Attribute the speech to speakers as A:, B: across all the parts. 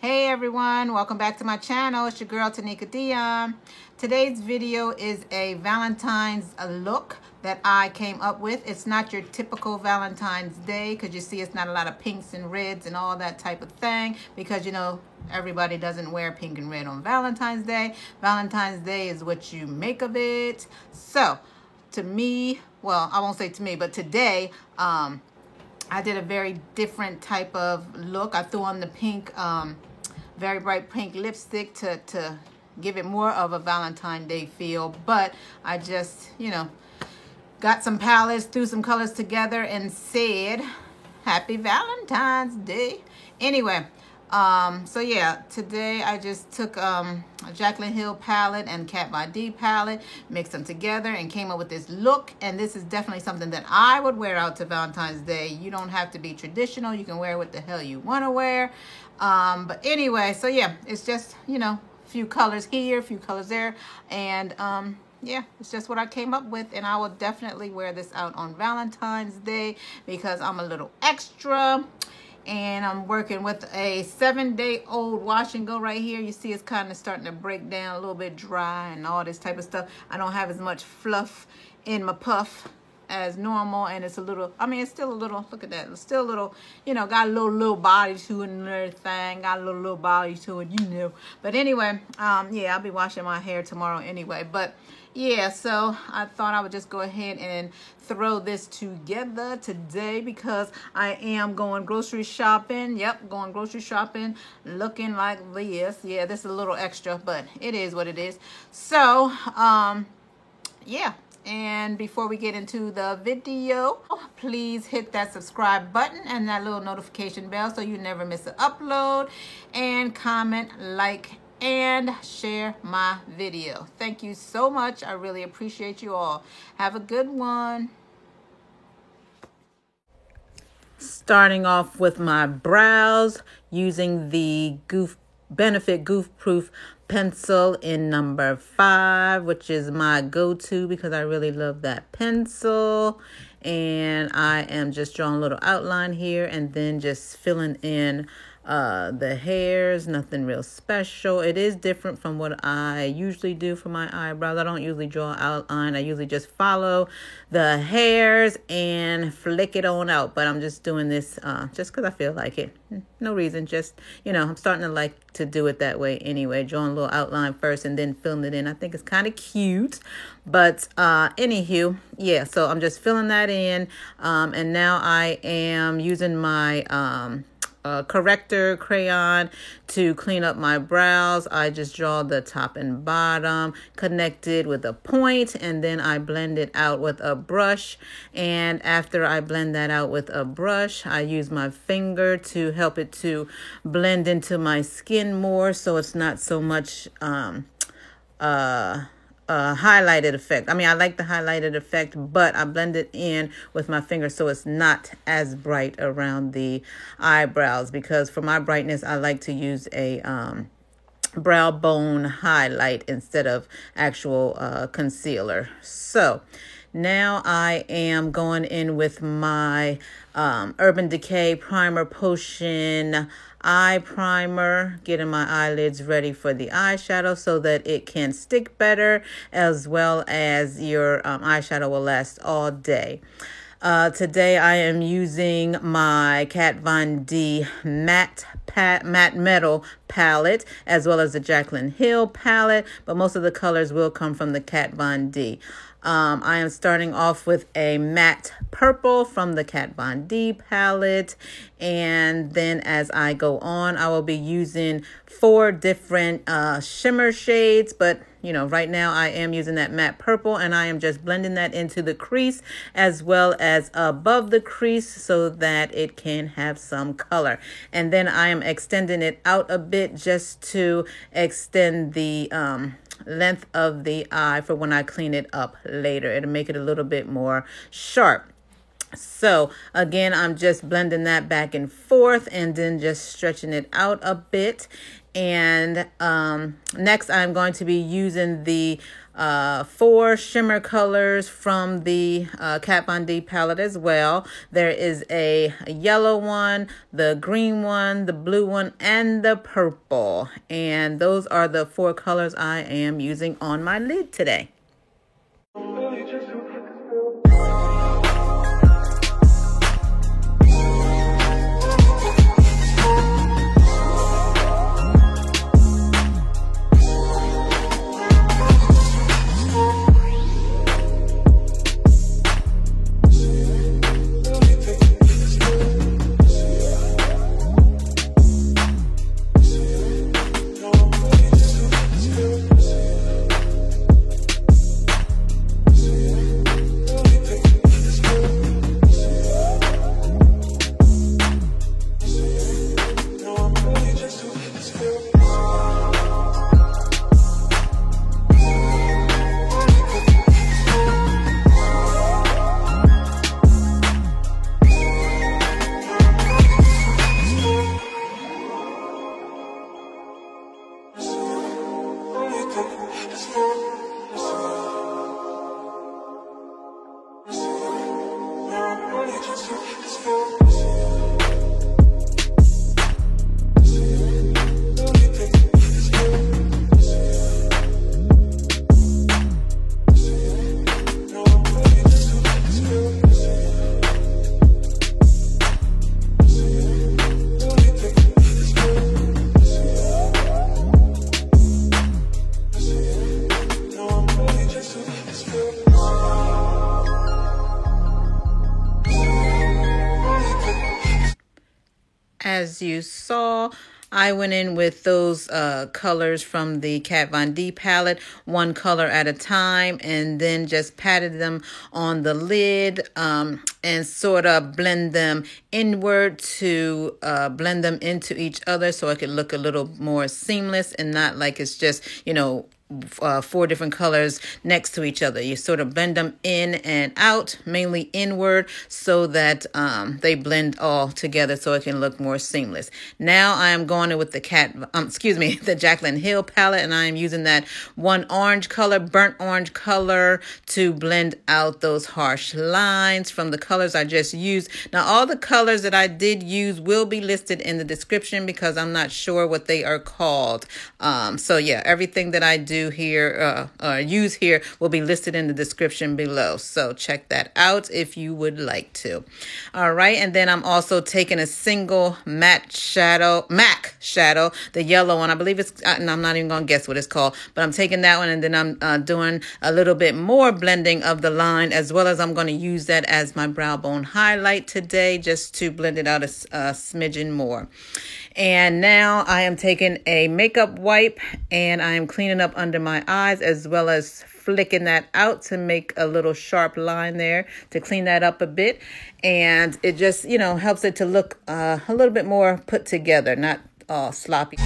A: Hey everyone, welcome back to my channel. It's your girl Tanika Dion. Today's video is a Valentine's look that I came up with. It's not your typical Valentine's Day because you see it's not a lot of pinks and reds and all that type of thing because you know everybody doesn't wear pink and red on Valentine's Day. Valentine's Day is what you make of it. So to me, well, I won't say to me, but today I did a very different type of look. I threw on the pink, very bright pink lipstick to give it more of a Valentine's Day feel. But I just, you know, got some palettes, threw some colors together and said, Happy Valentine's Day. Anyway, so yeah, today I just took a Jaclyn Hill palette and Kat Von D palette, mixed them together and came up with this look. And this is definitely something that I would wear out to Valentine's Day. You don't have to be traditional. You can wear what the hell you want to wear. But anyway, so yeah, it's just, you know, a few colors here, a few colors there. And yeah, it's just what I came up with, and I will definitely wear this out on Valentine's Day because I'm a little extra. And I'm working with a 7-day-old wash and go right here. You see it's kind of starting to break down, a little bit dry and all this type of stuff. I don't have as much fluff in my puff as normal, and it's a little, I mean, it's still a little, look at that, it's still a little, you know, got a little body to it and everything, got a little body to it, you know. But anyway, yeah, I'll be washing my hair tomorrow anyway. But yeah, so I thought I would just go ahead and throw this together today because I am going grocery shopping. Yep, going grocery shopping, looking like this. Yeah, this is a little extra, but it is what it is. So, yeah. And before we get into the video, please hit that subscribe button and that little notification bell so you never miss an upload. And comment, like, and share my video. Thank you so much. I really appreciate you all. Have a good one. Starting off with my brows using the Benefit Goof Proof pencil in number 5, which is my go-to because I really love that pencil. And I am just drawing a little outline here and then just filling in the hairs. Nothing real special. It is different from what I usually do for my eyebrows. I don't usually draw outline. I usually just follow the hairs and flick it on out. But I'm just doing this just because I feel like it. No reason. Just, you know, I'm starting to like to do it that way anyway. Drawing a little outline first and then filling it in. I think it's kind of cute. But anywho, yeah, so I'm just filling that in. And now I am using my corrector crayon to clean up my brows. I just draw the top and bottom connected with a point, and then I blend it out with a brush. And after I blend that out with a brush, I use my finger to help it to blend into my skin more, so it's not so much highlighted effect. I mean, I like the highlighted effect, but I blend it in with my finger so it's not as bright around the eyebrows, because for my brightness, I like to use a brow bone highlight instead of actual concealer. So now I am going in with my Urban Decay Primer Potion eye primer, getting my eyelids ready for the eyeshadow so that it can stick better, as well as your eyeshadow will last all day. Today I am using my Kat Von D matte metal palette, as well as the Jaclyn Hill palette, but most of the colors will come from the Kat Von D. I am starting off with a matte purple from the Kat Von D palette, and then as I go on, I will be using 4 different shimmer shades, but you know, right now I am using that matte purple, and I am just blending that into the crease as well as above the crease so that it can have some color. And then I am extending it out a bit just to extend the length of the eye for when I clean it up later. It'll make it a little bit more sharp. So again, I'm just blending that back and forth and then just stretching it out a bit. And next I'm going to be using the 4 shimmer colors from the Kat Von D palette as well. There is a yellow one, the green one, the blue one, and the purple. And those are the 4 colors I am using on my lid today. As you saw, I went in with those colors from the Kat Von D palette, 1 color at a time, and then just patted them on the lid and sort of blend them inward to blend them into each other so it could look a little more seamless and not like it's just, 4 different colors next to each other. You sort of blend them in and out, mainly inward, so that they blend all together so it can look more seamless. Now I am going in with the the Jaclyn Hill palette, and I am using that 1 orange color, burnt orange color, to blend out those harsh lines from the colors I just used. Now all the colors that I did use will be listed in the description because I'm not sure what they are called. So yeah, everything that I do here, use here, will be listed in the description below. So check that out if you would like to. All right, and then I'm also taking a single MAC shadow, the yellow one. I believe it's, and I'm not even gonna guess what it's called, but I'm taking that one, and then I'm doing a little bit more blending of the line, as well as I'm going to use that as my brow bone highlight today, just to blend it out a smidgen more. And now I am taking a makeup wipe and I am cleaning up under my eyes, as well as flicking that out to make a little sharp line there to clean that up a bit. And it just, helps it to look a little bit more put together, not all sloppy.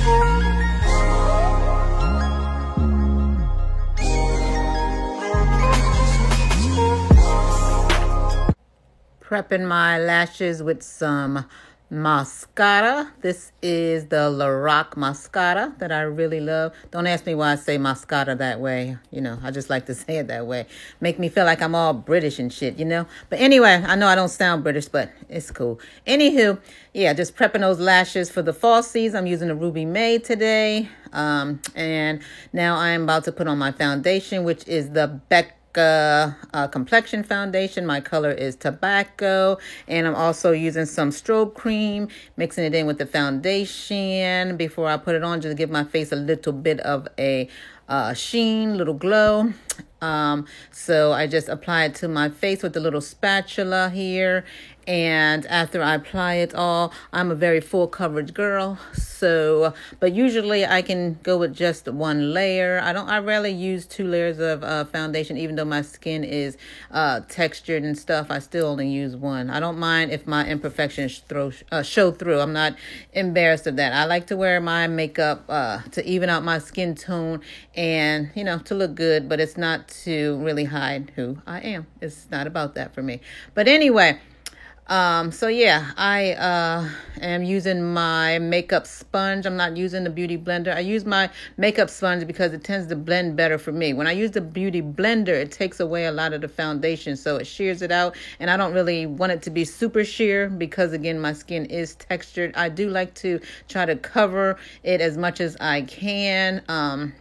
A: Prepping my lashes with some mascara. This is the Lorac mascara that I really love. Don't ask me why I say mascara that way. I just like to say it that way. Make me feel like I'm all British and shit, But anyway, I know I don't sound British, but it's cool. Anywho, yeah, just prepping those lashes for the falsies. I'm using the Ruby May today. And now I am about to put on my foundation, which is the Becca complexion foundation. My color is tobacco, and I'm also using some strobe cream, mixing it in with the foundation before I put it on, just to give my face a little bit of a sheen, little glow. So I just apply it to my face with the little spatula here. And after I apply it all, I'm a very full coverage girl. So, but usually I can go with just 1 layer. I rarely use 2 layers of foundation, even though my skin is textured and stuff. I still only use 1. I don't mind if my imperfections show through. I'm not embarrassed of that. I like to wear my makeup to even out my skin tone and, to look good, but it's not to really hide who I am. It's not about that for me. But anyway, So yeah, I am using my makeup sponge. I'm not using the Beauty Blender. I use my makeup sponge because it tends to blend better for me. When I use the Beauty Blender, it takes away a lot of the foundation, so it shears it out, and I don't really want it to be super sheer because, again, my skin is textured. I do like to try to cover it as much as I can.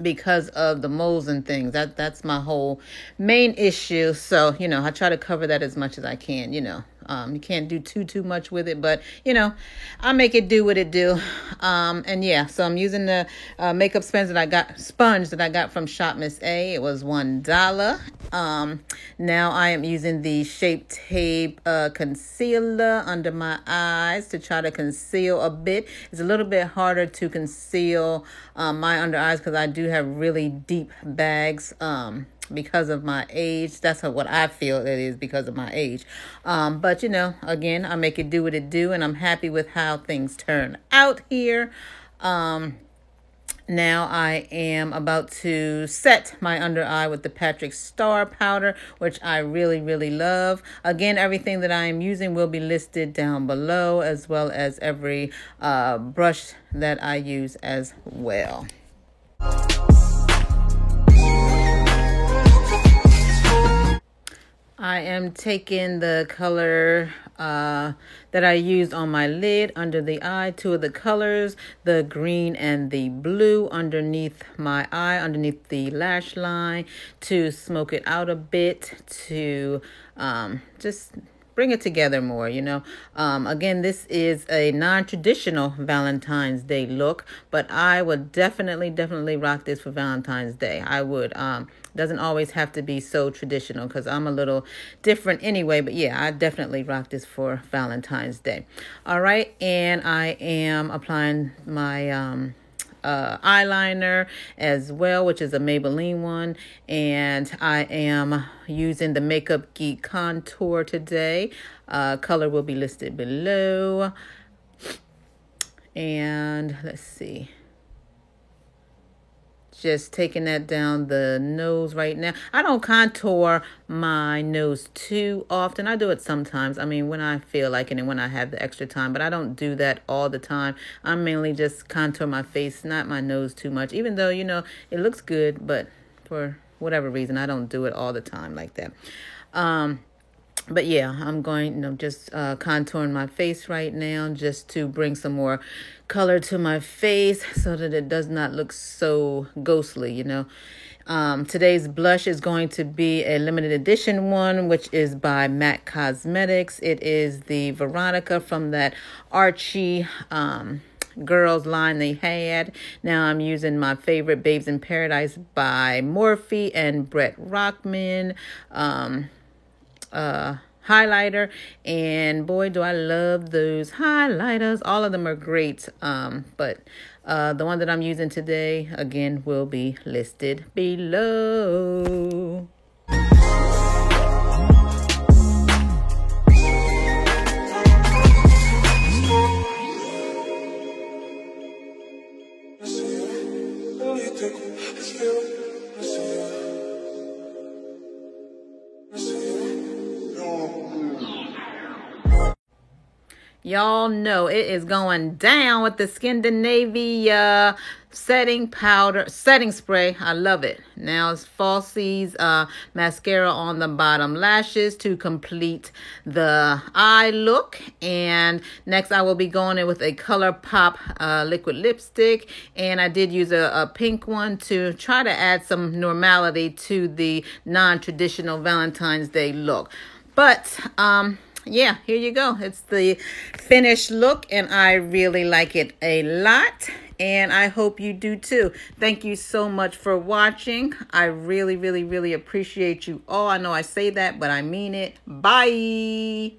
A: Because of the moles and things. That's my whole main issue. So, I try to cover that as much as I can, You can't do too much with it, but, I make it do what it do. And yeah, so I'm using the makeup sponge that I got from Shop Miss A. It was $1. Now I am using the Shape Tape concealer under my eyes to try to conceal a bit. It's a little bit harder to conceal my under eyes because I do have really deep bags because of my age. That's what I feel it is, because of my age. But again, I make it do what it do, and I'm happy with how things turn out here. Now I am about to set my under eye with the Patrick Star powder, which I really, really love. Again, everything that I am using will be listed down below, as well as every brush that I use as well. I am taking the color that I used on my lid under the eye, two of the colors, the green and the blue, underneath my eye, underneath the lash line, to smoke it out a bit, to just bring it together more, Again, this is a non-traditional Valentine's Day look, but I would definitely rock this for Valentine's Day. I would. Doesn't always have to be so traditional because I'm a little different anyway, but yeah, I definitely rock this for Valentine's Day. All right, and I am applying my eyeliner as well, which is a Maybelline one, and I am using the Makeup Geek contour today. Color will be listed below, and let's see, just taking that down the nose right now. I don't contour my nose too often. I do it sometimes. I mean, when I feel like it and when I have the extra time, but I don't do that all the time. I mainly just contour my face, not my nose too much, even though, it looks good, but for whatever reason, I don't do it all the time like that. But yeah, I'm going, just contouring my face right now, just to bring some more color to my face so that it does not look so ghostly, Today's blush is going to be a limited edition one, which is by MAC Cosmetics. It is the Veronica from that Archie girls line they had. Now I'm using my favorite Babes in Paradise by Morphe and Brett Rockman highlighter, and boy, do I love those highlighters. All of them are great, but the one that I'm using today, again, will be listed below. Y'all know it is going down with the Skindinavia setting spray. I love it. Now it's Falsies mascara on the bottom lashes to complete the eye look. And next I will be going in with a ColourPop liquid lipstick. And I did use a pink one to try to add some normality to the non-traditional Valentine's Day look. But yeah, here you go. It's the finished look, and I really like it a lot, and I hope you do too. Thank you so much for watching. I really appreciate you all. I know I say that, but I mean it. Bye.